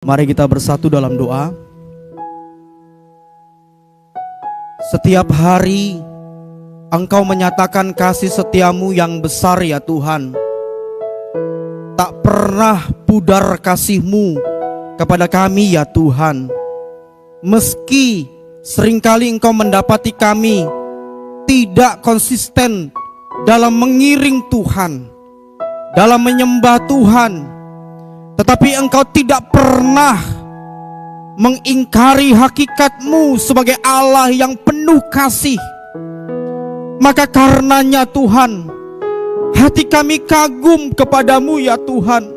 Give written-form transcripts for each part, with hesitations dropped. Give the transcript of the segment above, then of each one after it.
Mari kita bersatu dalam doa. Setiap hari Engkau menyatakan kasih setiamu yang besar ya Tuhan. Tak pernah pudar kasih-Mu kepada kami ya Tuhan. Meski seringkali Engkau mendapati kami tidak konsisten dalam mengiring Tuhan, dalam menyembah Tuhan, tetapi Engkau tidak pernah mengingkari hakikat-Mu sebagai Allah yang penuh kasih. Maka karenanya Tuhan, hati kami kagum kepadamu ya Tuhan.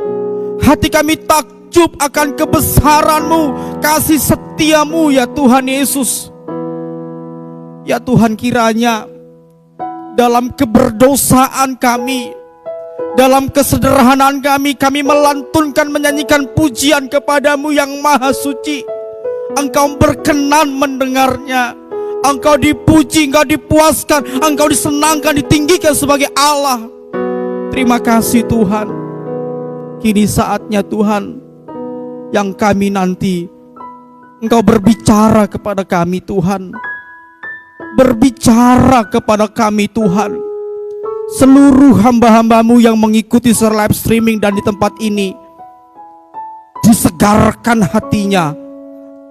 Hati kami takjub akan kebesaran-Mu, kasih setia-Mu ya Tuhan Yesus. Ya Tuhan, kiranya dalam keberdosaan kami, dalam kesederhanaan kami melantunkan, menyanyikan pujian kepadamu yang maha suci. Engkau berkenan mendengarnya. Engkau dipuji, Engkau dipuaskan, Engkau disenangkan, ditinggikan sebagai Allah. Terima kasih Tuhan. Kini saatnya Tuhan, yang kami nanti Engkau berbicara kepada kami Tuhan. Berbicara kepada kami Tuhan. Seluruh hamba-hambamu yang mengikuti secara live streaming dan di tempat ini, disegarkan hatinya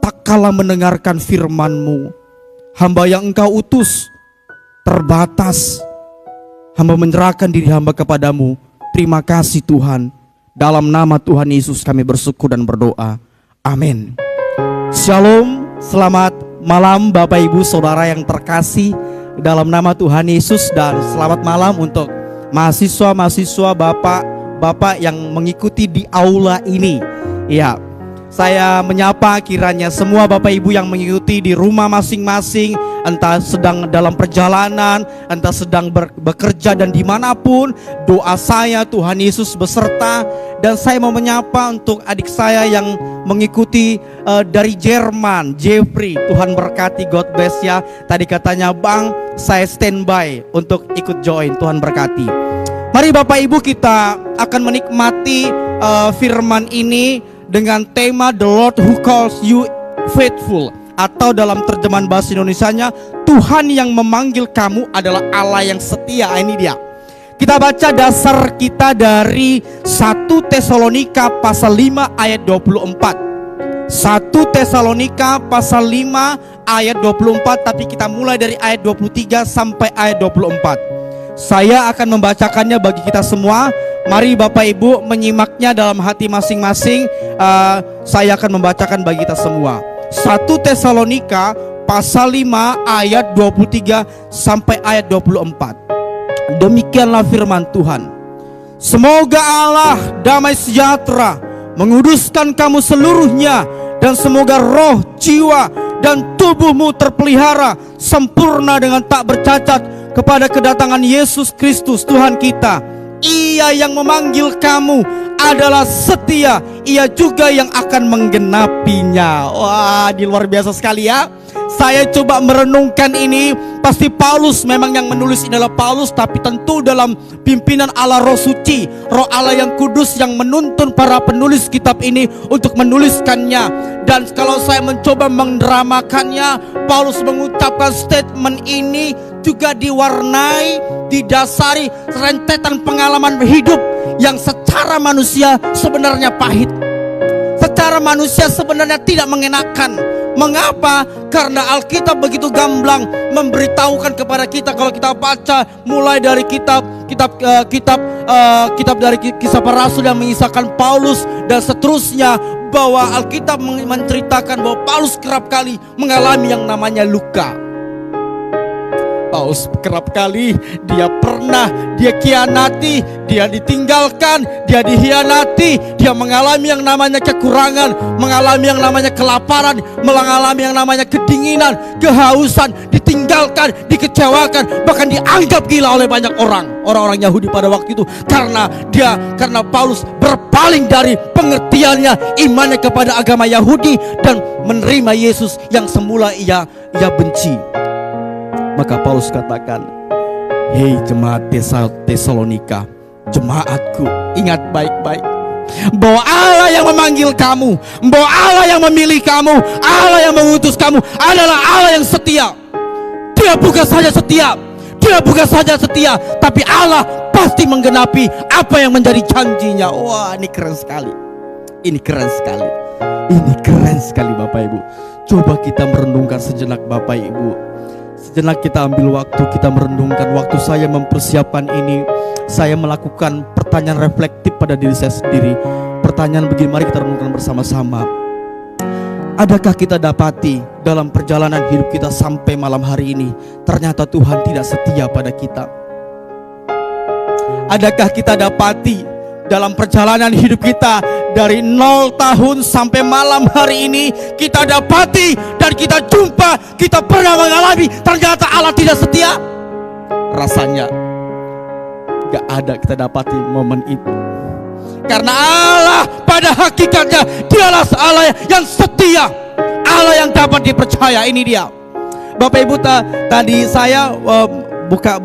tak kala mendengarkan firman-Mu. Hamba yang Engkau utus terbatas. Hamba menyerahkan diri hamba kepadamu. Terima kasih Tuhan. Dalam nama Tuhan Yesus kami bersyukur dan berdoa. Amin. Shalom, selamat malam Bapak Ibu Saudara yang terkasih dalam nama Tuhan Yesus, dan selamat malam untuk mahasiswa-mahasiswa, bapak-bapak yang mengikuti di aula ini. Ya, saya menyapa kiranya semua Bapak Ibu yang mengikuti di rumah masing-masing, entah sedang dalam perjalanan, entah sedang bekerja dan dimanapun, doa saya Tuhan Yesus beserta. Dan saya mau menyapa untuk adik saya yang mengikuti dari Jerman, Jeffrey. Tuhan berkati, God bless ya. Tadi katanya, Bang, saya standby untuk ikut join. Tuhan berkati. Mari Bapak Ibu, kita akan menikmati firman ini dengan tema The Lord Who Calls You Faithful, atau dalam terjemahan bahasa Indonesianya, Tuhan yang memanggil kamu adalah Allah yang setia. Ini dia. Kita baca dasar kita dari 1 Tesalonika pasal 5 ayat 24. 1 Tesalonika pasal 5 ayat 24, tapi kita mulai dari ayat 23 sampai ayat 24. Saya akan membacakannya bagi kita semua. Mari Bapak Ibu menyimaknya dalam hati masing-masing. Saya akan membacakan bagi kita semua. 1 Tesalonika pasal 5 ayat 23 sampai ayat 24. Demikianlah firman Tuhan. Semoga Allah damai sejahtera menguduskan kamu seluruhnya, dan semoga roh, jiwa, dan tubuhmu terpelihara sempurna dengan tak bercacat kepada kedatangan Yesus Kristus Tuhan kita. Ia yang memanggil kamu adalah setia, Ia juga yang akan menggenapinya. Wah, di luar biasa sekali ya. Saya coba merenungkan ini. Pasti Paulus, memang yang menulis ini adalah Paulus, tapi tentu dalam pimpinan Allah Roh Suci, Roh Allah yang kudus yang menuntun para penulis kitab ini untuk menuliskannya. Dan kalau saya mencoba mendramakannya, Paulus mengucapkan statement ini juga diwarnai, didasari rentetan pengalaman hidup yang secara manusia sebenarnya pahit, secara manusia sebenarnya tidak mengenakan. Mengapa? Karena Alkitab begitu gamblang memberitahukan kepada kita, kalau kita baca mulai dari kitab dari Kisah Para Rasul yang mengisahkan Paulus dan seterusnya, bahwa Alkitab menceritakan bahwa Paulus kerap kali mengalami yang namanya luka. Paulus kerap kali dia khianati, dia ditinggalkan, dia dihianati, dia mengalami yang namanya kekurangan, mengalami yang namanya kelaparan, mengalami yang namanya kedinginan, kehausan, ditinggalkan, dikecewakan, bahkan dianggap gila oleh banyak orang-orang Yahudi pada waktu itu, karena Paulus berpaling dari pengertiannya, imannya kepada agama Yahudi, dan menerima Yesus yang semula ia benci. Maka Paulus katakan, hei jemaat Tesalonika, jemaatku, ingat baik-baik, bahwa Allah yang memanggil kamu, bahwa Allah yang memilih kamu, Allah yang mengutus kamu adalah Allah yang setia. Dia bukan saja setia, dia bukan saja setia, tapi Allah pasti menggenapi apa yang menjadi janjinya. Wah, ini keren sekali. Ini keren sekali. Ini keren sekali Bapak Ibu. Coba kita merenungkan sejenak Bapak Ibu. Sejenak kita ambil waktu, kita merenungkan. Waktu saya mempersiapkan ini, saya melakukan pertanyaan reflektif pada diri saya sendiri. Pertanyaan begini, mari kita renungkan bersama-sama. Adakah kita dapati dalam perjalanan hidup kita sampai malam hari ini, ternyata Tuhan tidak setia pada kita? Adakah kita dapati dalam perjalanan hidup kita dari 0 tahun sampai malam hari ini, kita dapati dan kita jumpa, kita pernah mengalami ternyata Allah tidak setia? Rasanya gak ada kita dapati momen itu. Karena Allah pada hakikatnya dialah Allah yang setia, Allah yang dapat dipercaya. Ini dia Bapak Ibu. Tadi saya buka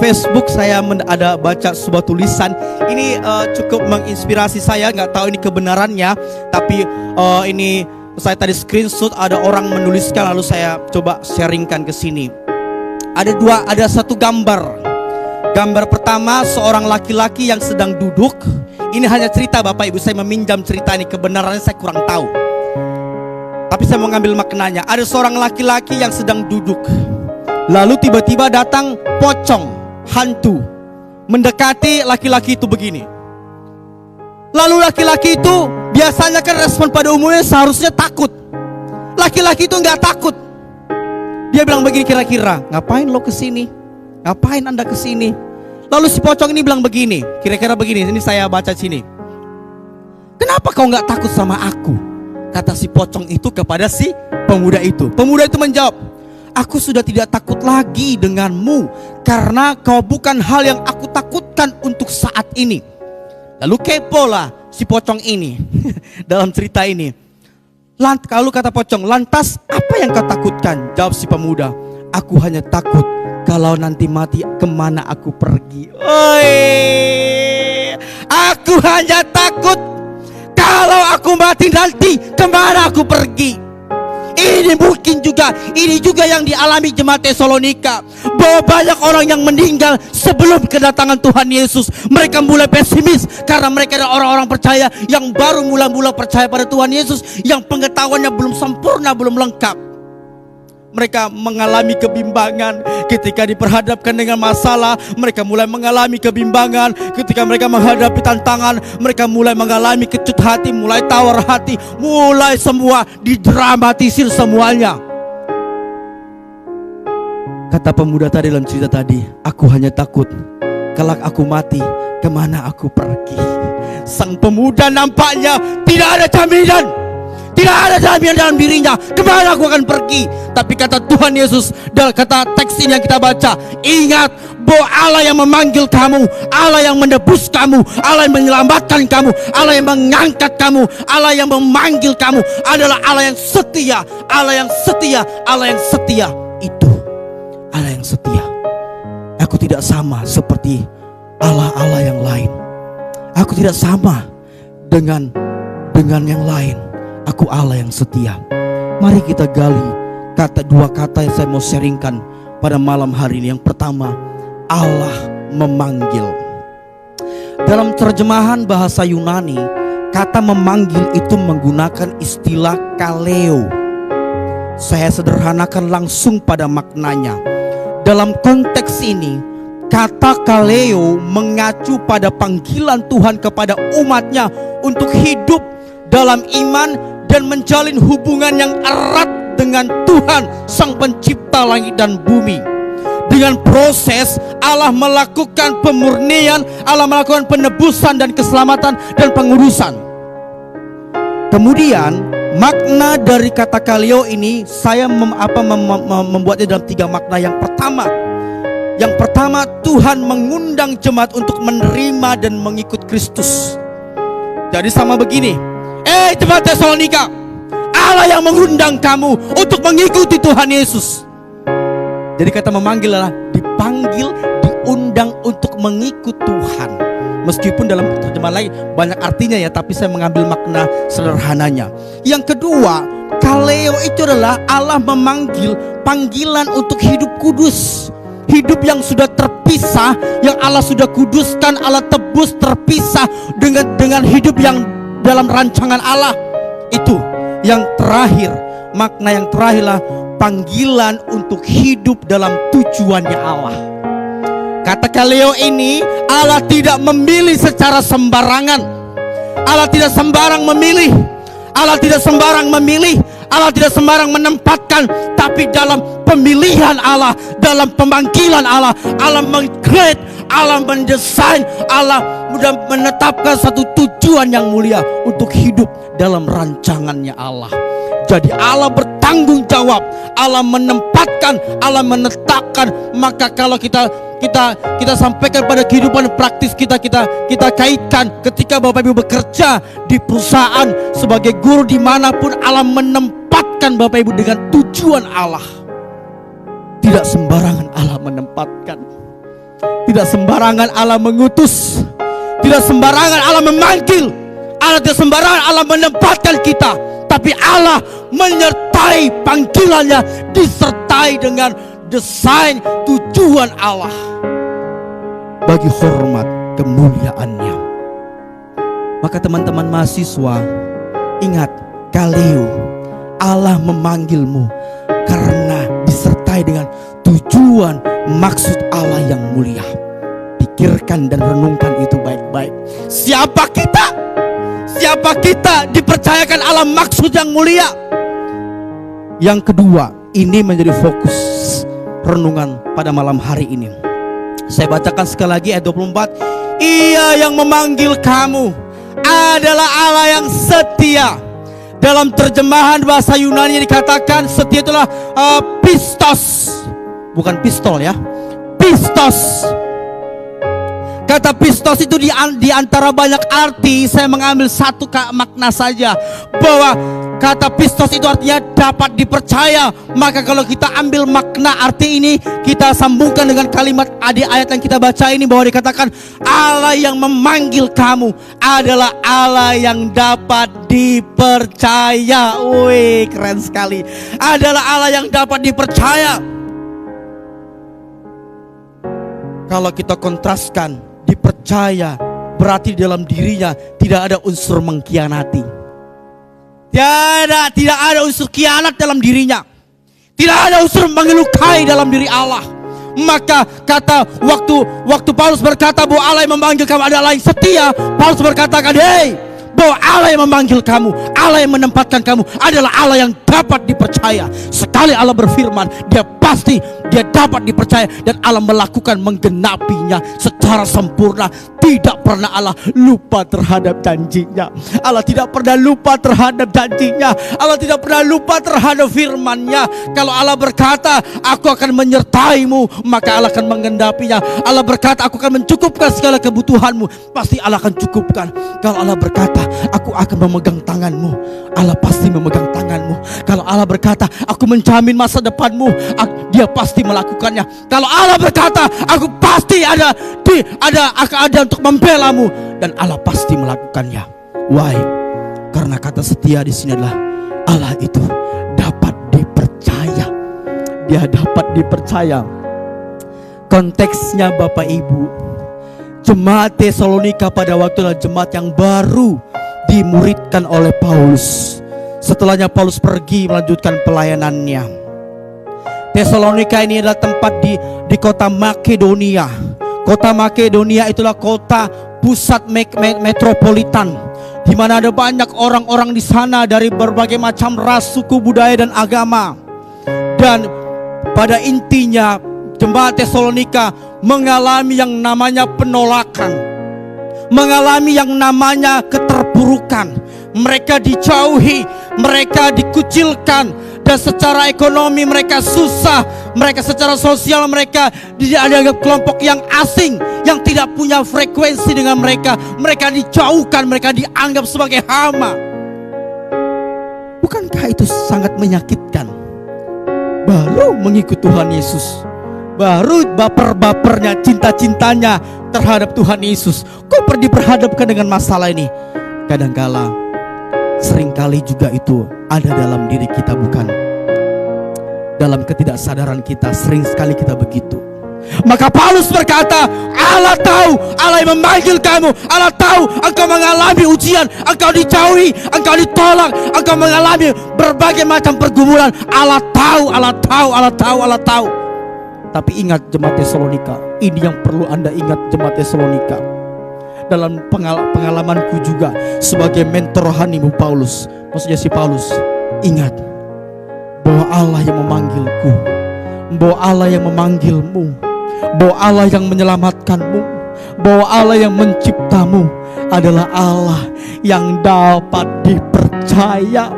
Facebook, saya ada baca sebuah tulisan. Ini cukup menginspirasi saya. Nggak tahu ini kebenarannya, tapi ini saya tadi screenshot, ada orang menuliskan, lalu saya coba sharingkan ke sini. Ada satu gambar. Gambar pertama seorang laki-laki yang sedang duduk. Ini hanya cerita Bapak Ibu, saya meminjam cerita ini, kebenarannya saya kurang tahu, tapi saya mau ngambil maknanya. Ada seorang laki-laki yang sedang duduk, lalu tiba-tiba datang pocong hantu mendekati laki-laki itu begini. Lalu laki-laki itu biasanya kan respon pada umumnya seharusnya takut. Laki-laki itu nggak takut. Dia bilang begini kira-kira, ngapain lo kesini? Ngapain anda kesini? Lalu si pocong ini bilang begini, kira-kira begini, ini saya baca sini. Kenapa kau nggak takut sama aku? Kata si pocong itu kepada si pemuda itu. Pemuda itu menjawab, aku sudah tidak takut lagi denganmu, karena kau bukan hal yang aku takutkan untuk saat ini. Lalu kepo lah si pocong ini dalam cerita ini. Lalu kata pocong, lantas apa yang kau takutkan? Jawab si pemuda, aku hanya takut kalau nanti mati kemana aku pergi. Oi, aku hanya takut kalau aku mati nanti kemana aku pergi. Ini juga yang dialami jemaat Tesalonika, bahwa banyak orang yang meninggal sebelum kedatangan Tuhan Yesus. Mereka mulai pesimis karena mereka adalah orang-orang percaya yang baru mula-mula percaya pada Tuhan Yesus, yang pengetahuannya belum sempurna, belum lengkap. Mereka mengalami kebimbangan ketika diperhadapkan dengan masalah. Mereka mulai mengalami kebimbangan ketika mereka menghadapi tantangan. Mereka mulai mengalami kecut hati, mulai tawar hati, mulai semua didramatisir semuanya. Kata pemuda tadi dalam cerita tadi, aku hanya takut kalau aku mati kemana aku pergi. Sang pemuda nampaknya tidak ada jaminan, tidak ada jaminan dalam dirinya kemana aku akan pergi. Tapi kata Tuhan Yesus dalam kata teks ini yang kita baca, ingat bahwa Allah yang memanggil kamu, Allah yang menebus kamu, Allah yang menyelamatkan kamu, Allah yang mengangkat kamu, Allah yang memanggil kamu adalah Allah yang setia. Allah yang setia, Allah yang setia. Itu Allah yang setia. Aku tidak sama seperti Allah-Allah yang lain. Aku tidak sama dengan yang lain. Aku Allah yang setia. Mari kita gali dua kata yang saya mau sharingkan pada malam hari ini. Yang pertama, Allah memanggil. Dalam terjemahan bahasa Yunani, kata memanggil itu menggunakan istilah kaleo. Saya sederhanakan langsung pada maknanya. Dalam konteks ini, kata kaleo mengacu pada panggilan Tuhan kepada umatnya untuk hidup dalam iman dan menjalin hubungan yang erat dengan Tuhan Sang Pencipta langit dan bumi. Dengan proses Allah melakukan pemurnian, Allah melakukan penebusan dan keselamatan dan pengurusan. Kemudian makna dari kata kaleo ini saya membuatnya dalam 3 makna. Yang pertama, Tuhan mengundang jemaat untuk menerima dan mengikut Kristus. Jadi sama begini, jemaat Tesalonika, Allah yang mengundang kamu untuk mengikuti Tuhan Yesus. Jadi kata memanggil adalah dipanggil, diundang untuk mengikut Tuhan, Meskipun dalam terjemahan lain banyak artinya ya, tapi saya mengambil makna sederhananya. Yang kedua, kaleo itu adalah Allah memanggil, panggilan untuk hidup kudus. Hidup yang sudah terpisah, yang Allah sudah kuduskan, Allah tebus, terpisah dengan hidup yang dalam rancangan Allah. Itu yang terakhir, makna yang terakhirlah panggilan untuk hidup dalam tujuannya Allah. Kata kaleo ini, Allah tidak memilih secara sembarangan. Allah tidak sembarang memilih. Allah tidak sembarang memilih. Allah tidak sembarang menempatkan, tapi dalam pemilihan Allah, dalam pemanggilan Allah, Allah meng-create, Allah mendesain, Allah sudah menetapkan satu tujuan yang mulia untuk hidup dalam rancangannya Allah. Jadi Allah bertanggung jawab, Allah menempatkan, Allah menetapkan. Maka kalau kita sampaikan pada kehidupan praktis kita kaitkan ketika Bapak Ibu bekerja di perusahaan sebagai guru dimanapun, Allah menempatkan Bapak Ibu dengan tujuan Allah. Tidak sembarangan Allah menempatkan, tidak sembarangan Allah mengutus, tidak sembarangan Allah memanggil, Allah tidak sembarangan Allah menempatkan kita, tapi Allah menyertai panggilannya, disertai dengan desain tujuan Allah bagi hormat kemuliaannya. Maka teman-teman mahasiswa, ingat, kaleo, Allah memanggilmu karena disertai dengan tujuan maksud Allah yang mulia. Pikirkan dan renungkan itu baik-baik. Siapa kita? Siapa kita dipercayakan Allah maksud yang mulia? Yang kedua, ini menjadi fokus renungan pada malam hari ini. Saya bacakan sekali lagi ayat 24. Ia yang memanggil kamu adalah Allah yang setia. Dalam terjemahan bahasa Yunani dikatakan setia itulah pistos. Bukan pistol ya, pistos. Kata pistos itu di antara banyak arti, saya mengambil satu makna saja, bahwa kata pistos itu artinya dapat dipercaya. Maka kalau kita ambil makna arti ini, kita sambungkan dengan kalimat di ayat yang kita baca ini, bahwa dikatakan Allah yang memanggil kamu adalah Allah yang dapat dipercaya. Wih, keren sekali. Adalah Allah yang dapat dipercaya. Kalau kita kontraskan, dipercaya berarti dalam dirinya tidak ada unsur mengkhianati. Tidak ada unsur khianat dalam dirinya. Tidak ada unsur mengelukai dalam diri Allah. Maka kata waktu Paulus berkata bahwa Allah yang memanggil kamu adalah Allah yang setia, Paulus berkatakan, hey, bahwa Allah yang memanggil kamu, Allah yang menempatkan kamu adalah Allah yang dapat dipercaya. Sekali Allah berfirman, dia dapat dipercaya, dan Allah melakukan menggenapinya secara sempurna. Tidak pernah Allah lupa terhadap janjinya. Allah tidak pernah lupa terhadap janjinya. Allah tidak pernah lupa terhadap firman-Nya. Kalau Allah berkata, aku akan menyertaimu, maka Allah akan menggenapinya. Allah berkata, aku akan mencukupkan segala kebutuhanmu, pasti Allah akan cukupkan. Kalau Allah berkata, aku akan memegang tanganmu, Allah pasti memegang tanganmu. Kalau Allah berkata, aku menjamin masa depanmu, Dia pasti melakukannya. Kalau Allah berkata, aku pasti ada untuk membelamu, dan Allah pasti melakukannya. Why? Karena kata setia di sini adalah Allah itu dapat dipercaya. Dia dapat dipercaya. Konteksnya Bapak Ibu, jemaat Tesalonika pada waktu adalah jemaat yang baru dimuridkan oleh Paulus. Setelahnya Paulus pergi melanjutkan pelayanannya. Tesalonika ini adalah tempat di kota Makedonia. Kota Makedonia itulah kota pusat metropolitan, di mana ada banyak orang-orang di sana dari berbagai macam ras, suku, budaya dan agama. Dan pada intinya jemaat Tesalonika mengalami yang namanya penolakan, mengalami yang namanya keterpurukan. Mereka dijauhi, mereka dikucilkan, dan secara ekonomi mereka susah. Mereka secara sosial mereka dianggap kelompok yang asing, yang tidak punya frekuensi dengan mereka. Mereka dijauhkan, mereka dianggap sebagai hama. Bukankah itu sangat menyakitkan? Baru mengikut Tuhan Yesus, baru baper-bapernya, cinta-cintanya terhadap Tuhan Yesus, kok diperhadapkan dengan masalah ini? Kadangkala, seringkali juga itu ada dalam diri kita, bukan? Dalam ketidaksadaran kita, sering sekali kita begitu. Maka Paulus berkata, Allah tahu, Allah yang memanggil kamu, Allah tahu engkau mengalami ujian, engkau dijauhi, engkau ditolak, engkau mengalami berbagai macam pergumulan. Allah tahu, Allah tahu, Allah tahu, Allah tahu. Tapi ingat jemaat Tesalonika, ini yang perlu Anda ingat jemaat Tesalonika. Dalam pengalamanku juga sebagai mentor rohanimu Paulus, maksudnya si Paulus, ingat bahwa Allah yang memanggilku, bahwa Allah yang memanggilmu, bahwa Allah yang menyelamatkanmu, bahwa Allah yang menciptamu adalah Allah yang dapat dipercaya,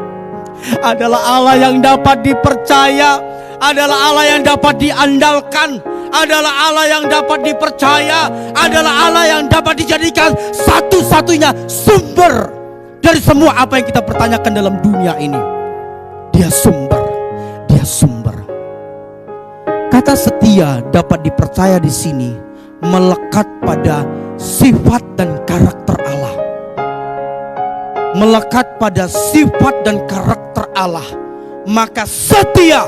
adalah Allah yang dapat dipercaya, adalah Allah yang dapat diandalkan, adalah Allah yang dapat dipercaya, adalah Allah yang dapat dijadikan satu-satunya sumber dari semua apa yang kita pertanyakan dalam dunia ini. Dia sumber, dia sumber. Kata setia dapat dipercaya di sini melekat pada sifat dan karakter Allah. Melekat pada sifat dan karakter Allah. Maka setia,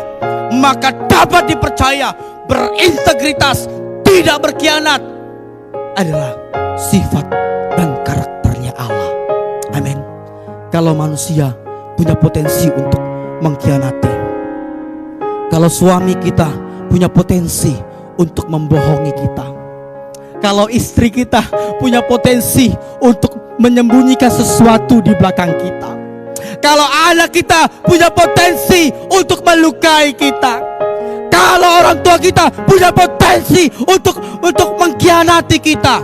maka dapat dipercaya, berintegritas, tidak berkhianat, adalah sifat dan karakternya Allah. Amin. Kalau manusia punya potensi untuk mengkhianati, kalau suami kita punya potensi untuk membohongi kita, kalau istri kita punya potensi untuk menyembunyikan sesuatu di belakang kita, kalau anak kita punya potensi untuk melukai kita, kalau orang tua kita punya potensi untuk mengkhianati kita,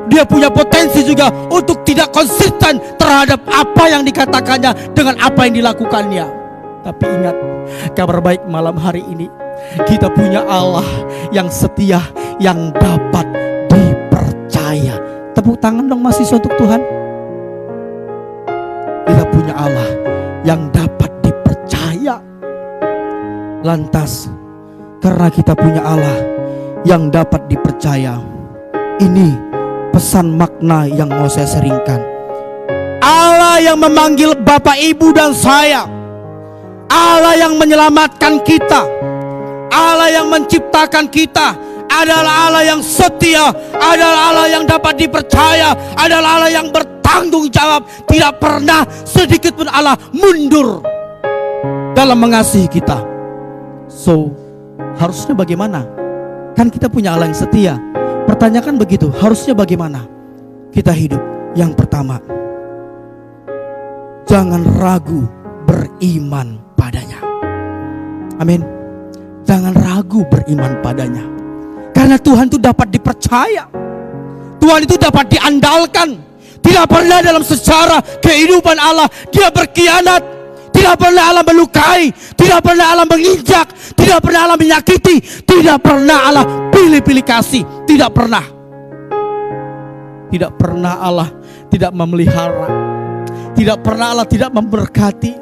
dia punya potensi juga untuk tidak konsisten terhadap apa yang dikatakannya dengan apa yang dilakukannya. Tapi ingat, kabar baik malam hari ini, kita punya Allah yang setia, yang dapat dipercaya. Tepuk tangan dong mahasiswa untuk Tuhan. Kita punya Allah yang dapat dipercaya. Lantas, karena kita punya Allah yang dapat dipercaya, ini pesan makna yang mau saya seringkan. Allah yang memanggil Bapak, Ibu, dan saya, Allah yang menyelamatkan kita, Allah yang menciptakan kita, adalah Allah yang setia, adalah Allah yang dapat dipercaya, adalah Allah yang bertanggung jawab. Tidak pernah sedikit pun Allah mundur dalam mengasihi kita. So, harusnya bagaimana? Kan kita punya Allah yang setia. Pertanyakan begitu, harusnya bagaimana kita hidup? Yang pertama, jangan ragu beriman padanya. Amin. Jangan ragu beriman padanya. Karena Tuhan itu dapat dipercaya, Tuhan itu dapat diandalkan. Tidak pernah dalam sejarah kehidupan Allah Dia berkhianat. Tidak pernah Allah melukai, tidak pernah Allah menginjak, tidak pernah Allah menyakiti, tidak pernah Allah pilih-pilih kasih. Tidak pernah. Tidak pernah Allah tidak memelihara, tidak pernah Allah tidak memberkati,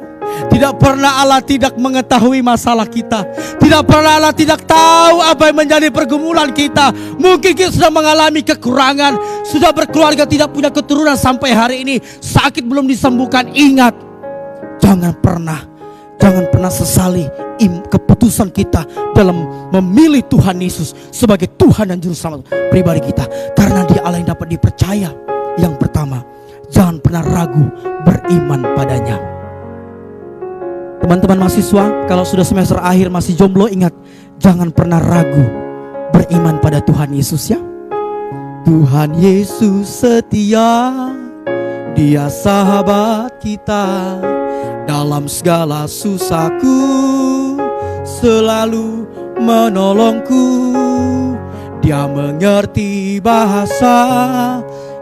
tidak pernah Allah tidak mengetahui masalah kita, tidak pernah Allah tidak tahu apa yang menjadi pergumulan kita. Mungkin kita sudah mengalami kekurangan, sudah berkeluarga tidak punya keturunan sampai hari ini, sakit belum disembuhkan. Ingat, jangan pernah sesali keputusan kita dalam memilih Tuhan Yesus sebagai Tuhan dan Juru Selamat pribadi kita. Karena Dia Allah yang dapat dipercaya. Yang pertama, jangan pernah ragu beriman padanya. Teman-teman mahasiswa, kalau sudah semester akhir masih jomblo, ingat, jangan pernah ragu beriman pada Tuhan Yesus ya. Tuhan Yesus setia, Dia sahabat kita. Dalam segala susahku selalu menolongku. Dia mengerti bahasa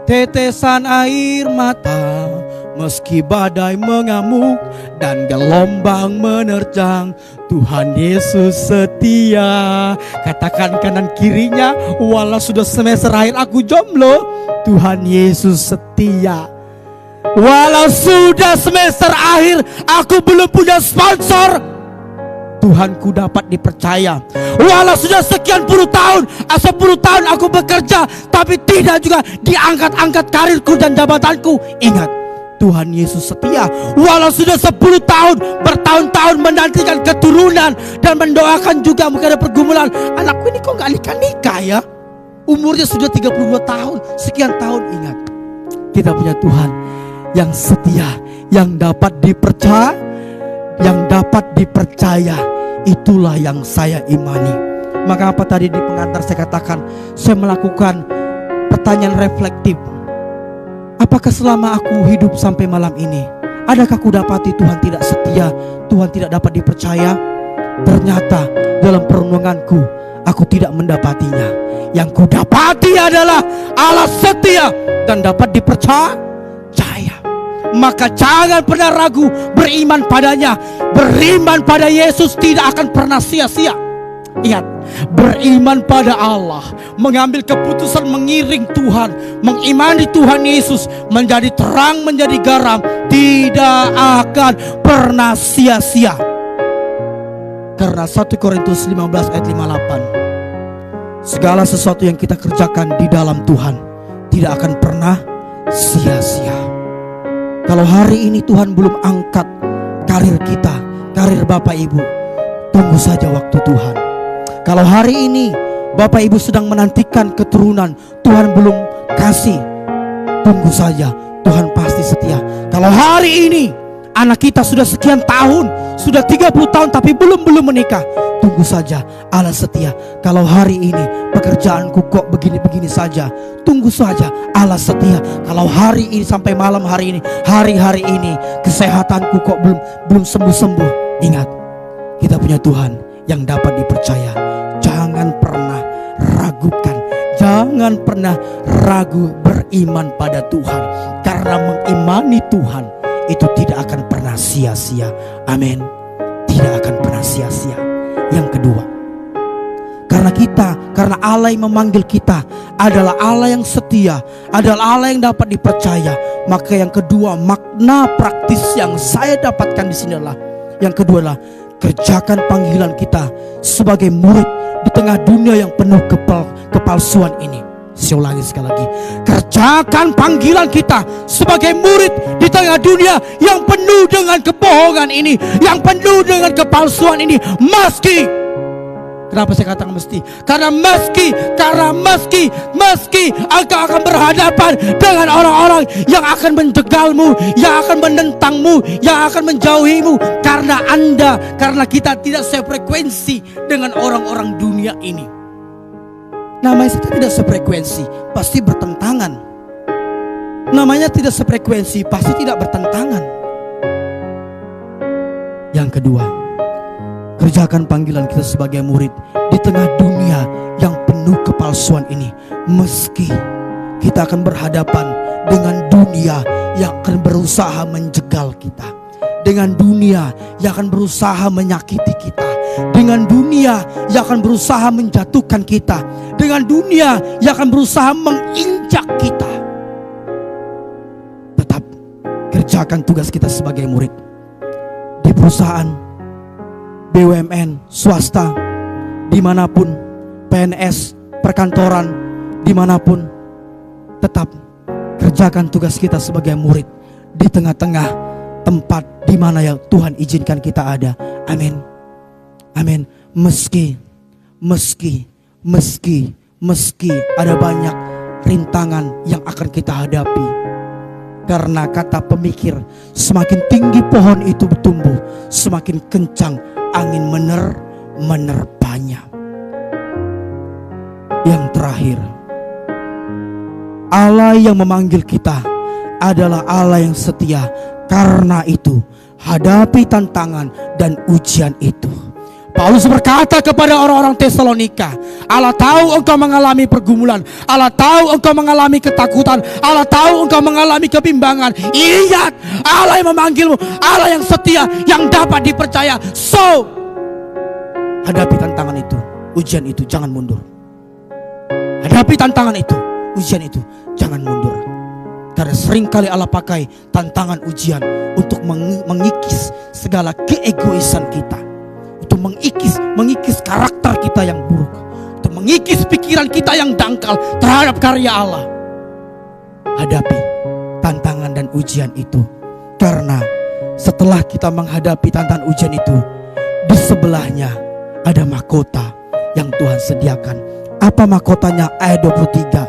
tetesan air mata. Meski badai mengamuk dan gelombang menerjang, Tuhan Yesus setia. Katakan kanan kirinya, walau sudah semester akhir aku jomblo, Tuhan Yesus setia. Walau sudah semester akhir aku belum punya sponsor, Tuhanku dapat dipercaya. Walau sudah sekian puluh tahun, 10 tahun aku bekerja, tapi tidak juga diangkat-angkat karirku dan jabatanku. Ingat, Tuhan Yesus setia. Walau sudah 10 tahun, bertahun-tahun menantikan keturunan dan mendoakan juga mungkin ada pergumulan. Anakku ini kok gak nikah-nikah ya? Umurnya sudah 32 tahun, sekian tahun. Ingat, kita punya Tuhan yang setia, yang dapat dipercaya, itulah yang saya imani. Maka apa tadi di pengantar saya katakan, saya melakukan pertanyaan reflektif. Apakah selama aku hidup sampai malam ini, adakah ku dapati Tuhan tidak setia, Tuhan tidak dapat dipercaya? Ternyata dalam perenunganku, aku tidak mendapatinya. Yang ku dapati adalah Allah setia dan dapat dipercaya. Maka jangan pernah ragu beriman padanya. Beriman pada Yesus tidak akan pernah sia-sia. Ingat, beriman pada Allah, mengambil keputusan mengiring Tuhan, mengimani Tuhan Yesus, menjadi terang, menjadi garam, tidak akan pernah sia-sia. Karena 1 Korintus 15 ayat 58, segala sesuatu yang kita kerjakan di dalam Tuhan tidak akan pernah sia-sia. Kalau hari ini Tuhan belum angkat karir kita, karir Bapak Ibu, tunggu saja waktu Tuhan. Kalau hari ini Bapak Ibu sedang menantikan keturunan, Tuhan belum kasih, tunggu saja, Tuhan pasti setia. Kalau hari ini anak kita sudah sekian tahun, sudah 30 tahun tapi belum menikah, tunggu saja, Allah setia. Kalau hari ini pekerjaanku kok begini-begini saja, tunggu saja, Allah setia. Kalau hari ini sampai malam hari ini, hari-hari ini kesehatanku kok belum sembuh-sembuh, ingat, kita punya Tuhan yang dapat dipercaya. Jangan pernah ragukan, jangan pernah ragu beriman pada Tuhan, karena mengimani Tuhan itu tidak akan pernah sia-sia. Amin. Tidak akan pernah sia-sia. Yang kedua, karena Allah yang memanggil kita adalah Allah yang setia, adalah Allah yang dapat dipercaya. Maka yang kedua, makna praktis yang saya dapatkan di sini adalah, yang kedua adalah kerjakan panggilan kita sebagai murid di tengah dunia yang penuh kepalsuan ini. Saya ulangi sekali lagi, kerjakan panggilan kita sebagai murid di tengah dunia yang penuh dengan kebohongan ini, yang penuh dengan kepalsuan ini. Kenapa saya katakan mesti? Karena meski engkau akan berhadapan dengan orang-orang yang akan menjegalmu, yang akan menentangmu, yang akan menjauhimu, karena kita tidak sefrekuensi dengan orang-orang dunia ini. Namanya kita tidak sefrekuensi, pasti bertentangan. Namanya tidak sefrekuensi, pasti tidak bertentangan. Yang kedua, kerjakan panggilan kita sebagai murid di tengah dunia yang penuh kepalsuan ini. Meski kita akan berhadapan dengan dunia yang akan berusaha menjegal kita, dengan dunia yang akan berusaha menyakiti kita, dengan dunia yang akan berusaha menjatuhkan kita, dengan dunia yang akan berusaha menginjak kita. Tetap kerjakan tugas kita sebagai murid di perusahaan, BUMN, swasta, dimanapun, PNS, perkantoran, dimanapun, tetap kerjakan tugas kita sebagai murid di tengah-tengah tempat di mana yang Tuhan izinkan kita ada. Amin. Amin. Meski ada banyak rintangan yang akan kita hadapi. Karena kata pemikir, semakin tinggi pohon itu bertumbuh, semakin kencang angin menerpanya. Yang terakhir, Allah yang memanggil kita adalah Allah yang setia. Karena itu, hadapi tantangan dan ujian itu. Paulus berkata kepada orang-orang Tesalonika, Allah tahu engkau mengalami pergumulan, Allah tahu engkau mengalami ketakutan, Allah tahu engkau mengalami kebimbangan. Ingat, Allah yang memanggilmu, Allah yang setia, yang dapat dipercaya. So, hadapi tantangan itu, ujian itu, jangan mundur. Hadapi tantangan itu, ujian itu, jangan mundur. Karena seringkali Allah pakai tantangan ujian untuk mengikis segala keegoisan kita, untuk mengikis karakter kita yang buruk, untuk mengikis pikiran kita yang dangkal terhadap karya Allah. Hadapi tantangan dan ujian itu, karena setelah kita menghadapi tantangan ujian itu, di sebelahnya ada mahkota yang Tuhan sediakan. Apa mahkotanya? Ayat 23,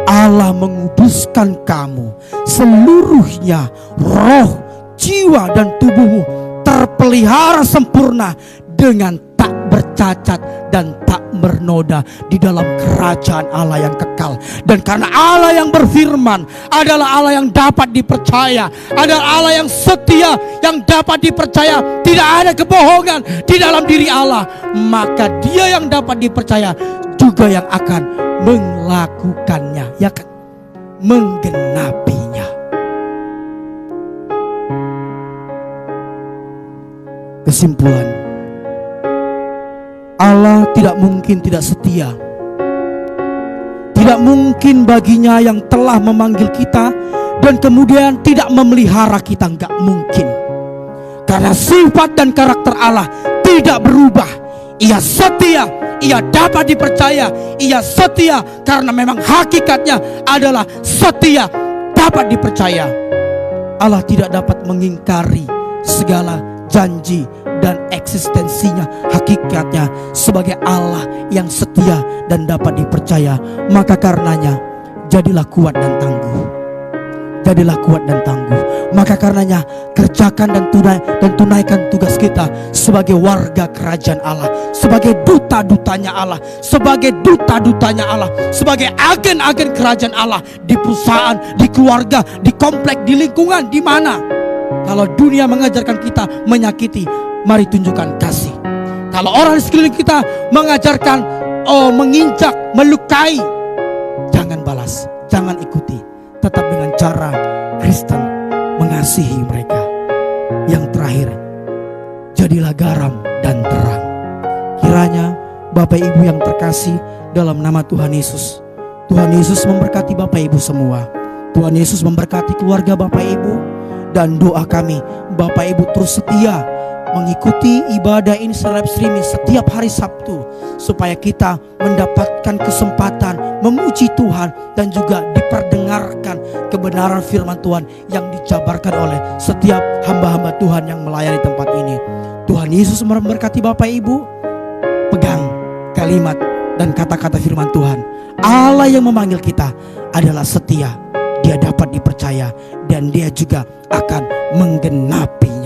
Allah menguduskan kamu seluruhnya, roh, jiwa dan tubuhmu terpelihara sempurna dengan tak bercacat dan tak bernoda di dalam kerajaan Allah yang kekal. Dan karena Allah yang berfirman adalah Allah yang dapat dipercaya, adalah Allah yang setia, yang dapat dipercaya, tidak ada kebohongan di dalam diri Allah, maka Dia yang dapat dipercaya juga yang akan melakukannya, ya kan? Menggenapinya. Kesimpulan, Allah tidak mungkin tidak setia. Tidak mungkin baginya yang telah memanggil kita dan kemudian tidak memelihara kita, enggak mungkin. Karena sifat dan karakter Allah tidak berubah. Ia setia, ia dapat dipercaya, ia setia karena memang hakikatnya adalah setia, dapat dipercaya. Allah tidak dapat mengingkari segala janji dan eksistensinya, hakikatnya sebagai Allah yang setia dan dapat dipercaya. Maka karenanya jadilah kuat dan tangguh. Jadilah kuat dan tangguh. Maka karenanya kerjakan dan tunaikan tugas kita sebagai warga kerajaan Allah, sebagai duta-dutanya Allah, sebagai duta-dutanya Allah, sebagai agen-agen kerajaan Allah di perusahaan, di keluarga, di komplek, di lingkungan, di mana. Kalau dunia mengajarkan kita menyakiti, mari tunjukkan kasih. Kalau orang di sekeliling kita mengajarkan menginjak, melukai, jangan balas, jangan ikuti. Tetap dengan cara Kristen mengasihi mereka. Yang terakhir, jadilah garam dan terang. Kiranya Bapak Ibu yang terkasih dalam nama Tuhan Yesus, Tuhan Yesus memberkati Bapak Ibu semua. Tuhan Yesus memberkati keluarga Bapak Ibu. Dan doa kami, Bapak Ibu terus setia mengikuti ibadah ini secara live streaming setiap hari Sabtu, supaya kita mendapatkan kesempatan memuji Tuhan dan juga diperdengarkan kebenaran firman Tuhan yang dijabarkan oleh setiap hamba-hamba Tuhan yang melayani tempat ini. Tuhan Yesus memberkati Bapak Ibu. Pegang kalimat dan kata-kata firman Tuhan. Allah yang memanggil kita adalah setia, Dia dapat dipercaya, dan Dia juga akan menggenapi